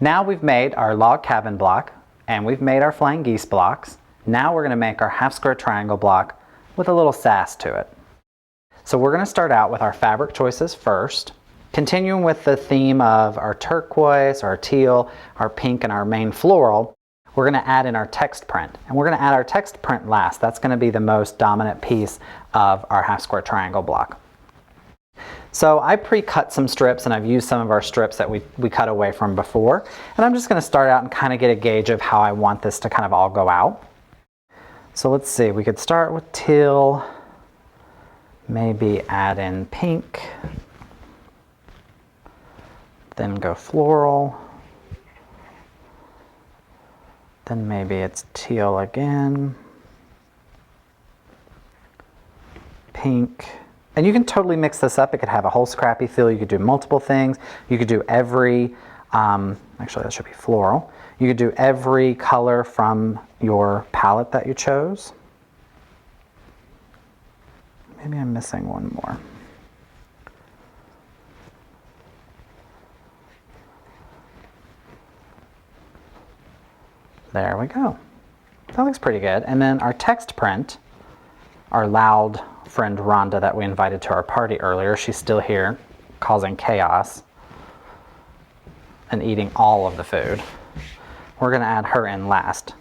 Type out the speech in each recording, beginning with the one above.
Now we've made our log cabin block and we've made our flying geese blocks. Now we're going to make our half square triangle block with a little sass to it. So we're going to start out with our fabric choices first, continuing with the theme of our turquoise, our teal, our pink, and our main floral. We're going to add in our text print, and we're going to add our text print last. That's going to be the most dominant piece of our half square triangle block. So I pre-cut some strips, and I've used some of our strips that we cut away from before, and I'm just going to start out and kind of get a gauge of how I want this to kind of all go out. So let's see, we could start with teal, maybe add in pink, then go floral, then maybe it's teal again, pink, and you can totally mix this up. It could have a whole scrappy feel. You could do multiple things. You could do every, actually that should be floral. You could do every color from your palette that you chose. Maybe I'm missing one more. There we go. That looks pretty good. And then our text print, our loud friend Rhonda that we invited to our party earlier, she's still here causing chaos and eating all of the food. We're going to add her in last.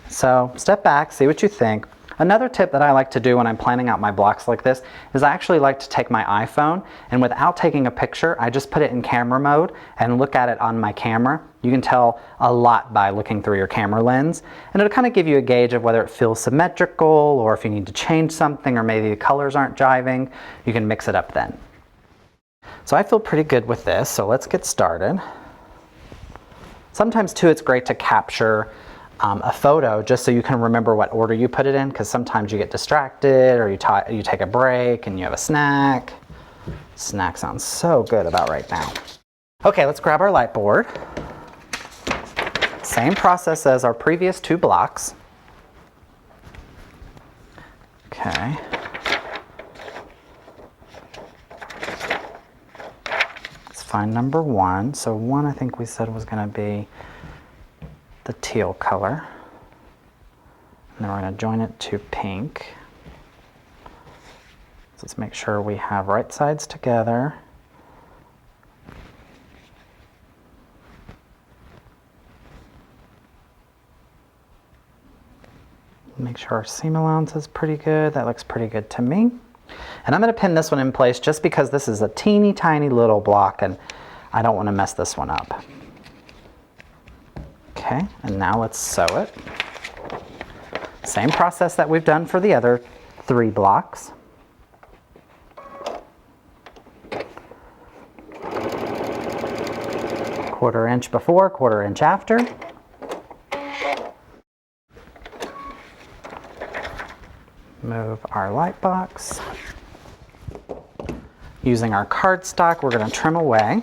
So step back, see what you think. Another tip that I like to do when I'm planning out my blocks like this is I actually like to take my iPhone, and without taking a picture, I just put it in camera mode and look at it on my camera. You can tell a lot by looking through your camera lens, and it'll kind of give you a gauge of whether it feels symmetrical or if you need to change something or maybe the colors aren't jiving. You can mix it up then. So I feel pretty good with this, so let's get started. Sometimes too it's great to capture a photo just so you can remember what order you put it in, because sometimes you get distracted or you take a break and you have a snack. Snack sounds so good about right now. Okay, let's grab our light board. Same process as our previous two blocks. Okay. Let's find number one. So one I think we said was going to be the teal color. And then we're going to join it to pink. So let's make sure we have right sides together. Make sure our seam allowance is pretty good. That looks pretty good to me. And I'm going to pin this one in place just because this is a teeny tiny little block and I don't want to mess this one up. Okay, and now let's sew it. Same process that we've done for the other three blocks. Quarter inch before, quarter inch after. Move our light box. Using our cardstock, we're going to trim away.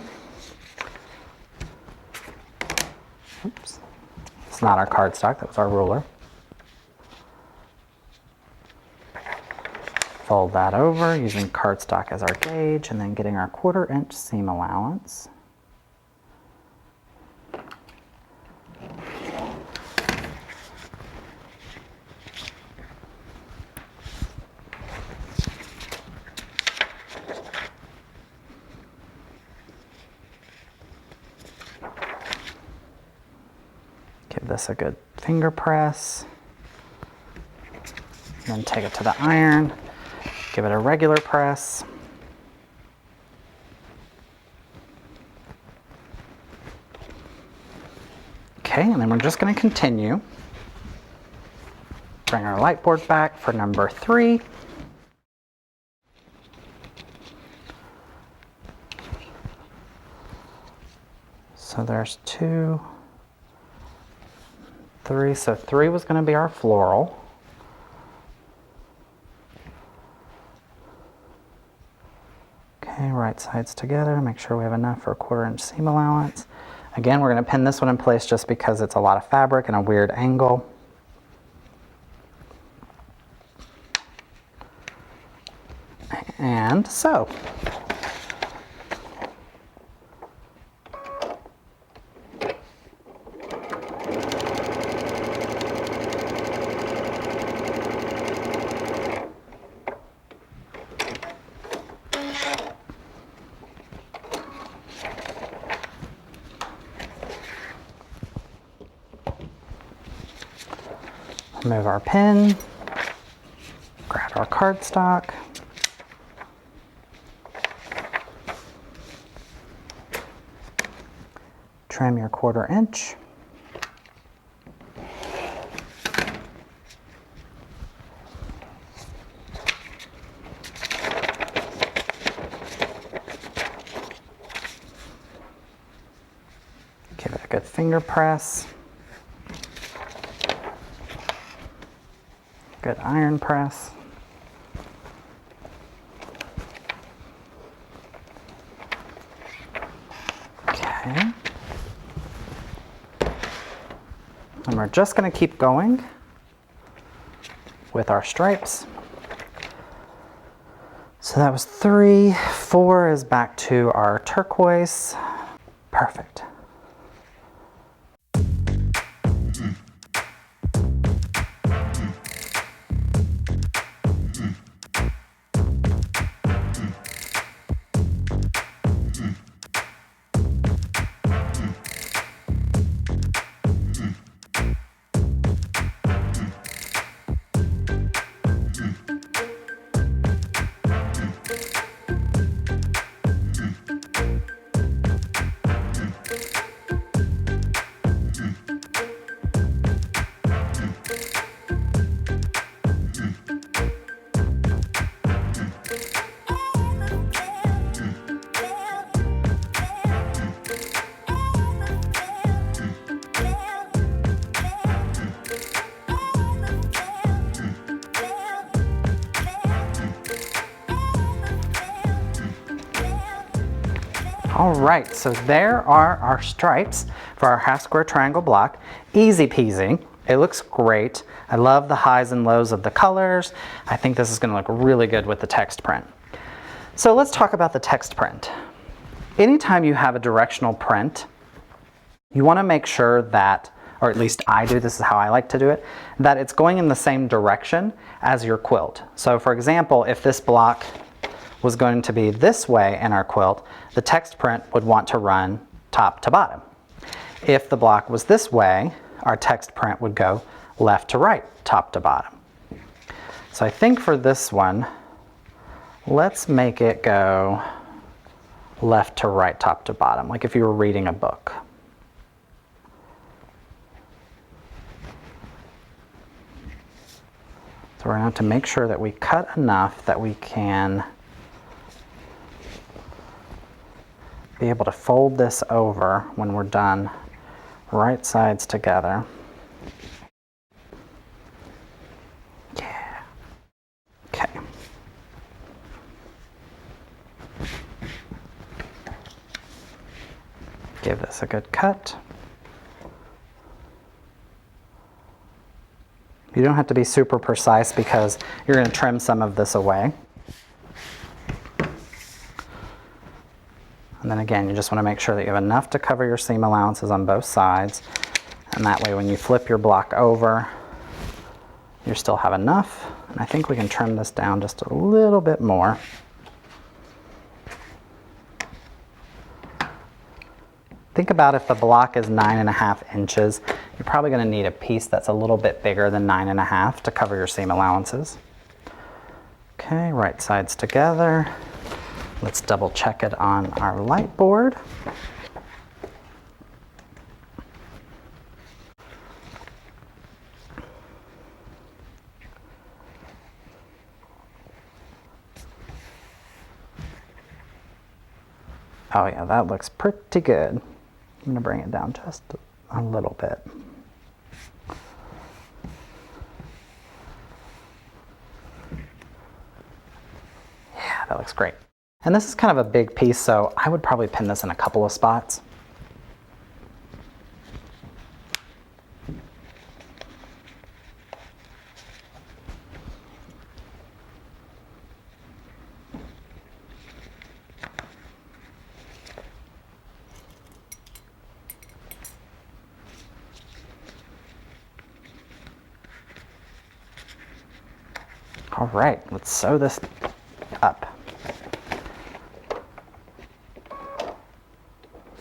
Oops. It's not our cardstock, that was our ruler. Fold that over using cardstock as our gauge and then getting our quarter inch seam allowance. Give this a good finger press. Then take it to the iron. Give it a regular press. Okay, and then we're just going to continue. Bring our light board back for number 3. So there's 2, 3. So 3 was going to be our floral. Okay, right sides together. Make sure we have enough for a quarter inch seam allowance. Again, we're going to pin this one in place just because it's a lot of fabric and a weird angle. And sew. Remove our pin, grab our cardstock, trim your 1/4 inch. Give it a good finger press. Good iron press. Okay. And we're just going to keep going with our stripes. So that was 3, 4 is back to our turquoise. Perfect. All right, so there are our stripes for our half square triangle block. Easy peasy. It looks great. I love the highs and lows of the colors. I think this is going to look really good with the text print. So let's talk about the text print. Anytime you have a directional print, you want to make sure that, or at least I do, this is how I like to do it, that it's going in the same direction as your quilt. So for example, if this block was going to be this way in our quilt, the text print would want to run top to bottom. If the block was this way, our text print would go left to right, top to bottom. So I think for this one, let's make it go left to right, top to bottom, like if you were reading a book. So we're going to have to make sure that we cut enough that we can be able to fold this over when we're done, right sides together. Yeah. Okay. Give this a good cut. You don't have to be super precise because you're going to trim some of this away. And then again, you just want to make sure that you have enough to cover your seam allowances on both sides. And that way when you flip your block over, you still have enough. And I think we can trim this down just a little bit more. Think about if the block is 9.5 inches, you're probably going to need a piece that's a little bit bigger than 9.5 to cover your seam allowances. Okay, right sides together. Let's double check it on our light board. Oh yeah, that looks pretty good. I'm going to bring it down just a little bit. Yeah, that looks great. And this is kind of a big piece, so I would probably pin this in a couple of spots. All right, let's sew this up.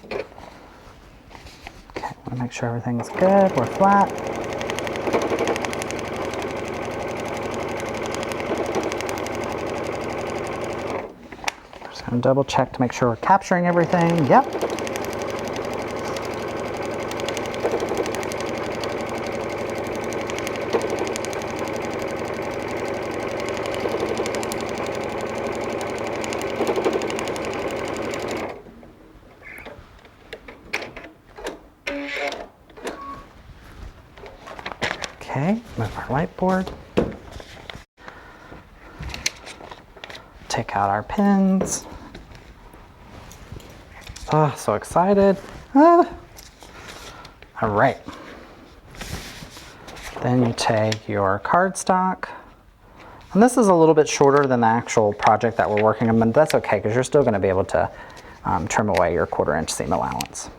Okay, want to make sure everything's good, we're flat. And double check to make sure we're capturing everything. Yep. Okay, move our light board. Take out our pins. Oh, so excited. Ah. All right. Then you take your cardstock. And this is a little bit shorter than the actual project that we're working on, but that's okay because you're still going to be able to trim away your 1/4 inch seam allowance.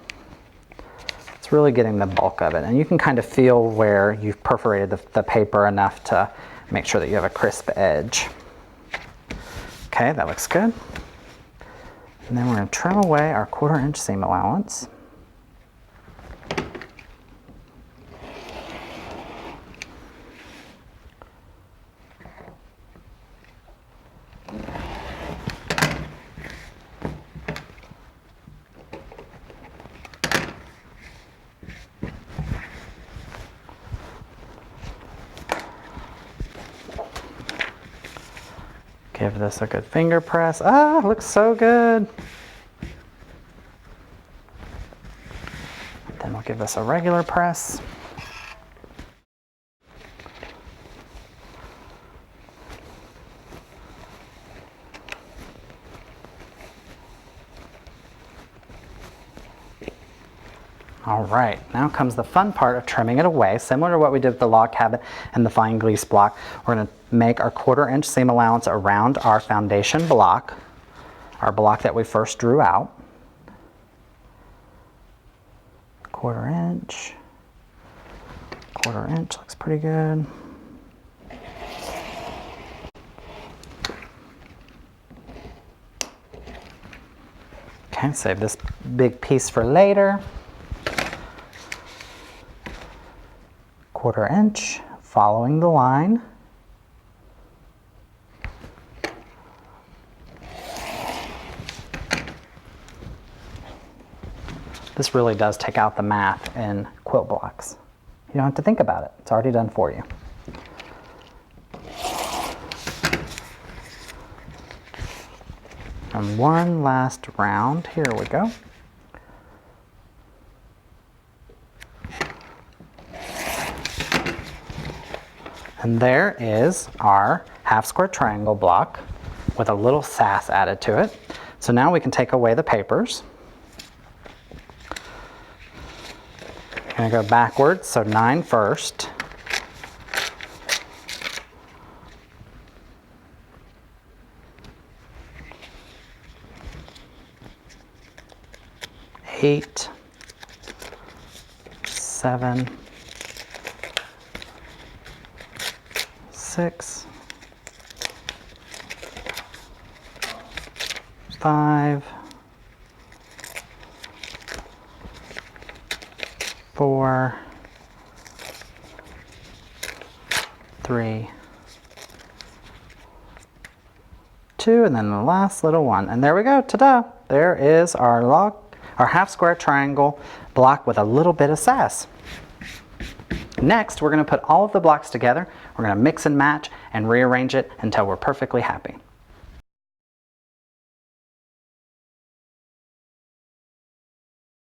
It's really getting the bulk of it. And you can kind of feel where you've perforated the paper enough to make sure that you have a crisp edge. Okay, that looks good. And then we're going to trim away our 1/4 inch seam allowance. Give this a good finger press. Ah, it looks so good. Then we'll give this a regular press. All right, now comes the fun part of trimming it away. Similar to what we did with the log cabin and the fine grease block, we're going to make our 1/4 inch seam allowance around our foundation block, our block that we first drew out. 1/4 inch, 1/4 inch looks pretty good. Okay, save this big piece for later. 1/4 inch, following the line. This really does take out the math in quilt blocks. You don't have to think about it. It's already done for you. And one last round. Here we go. And there is our half square triangle block with a little sass added to it. So now we can take away the papers. I'm going to go backwards, so 9 first. Eight, 7, 6, 5, 4, 3, 2, and then the last little one. And there we go, ta-da! There is our half square triangle block with a little bit of sass. Next, we're going to put all of the blocks together. We're going to mix and match and rearrange it until we're perfectly happy.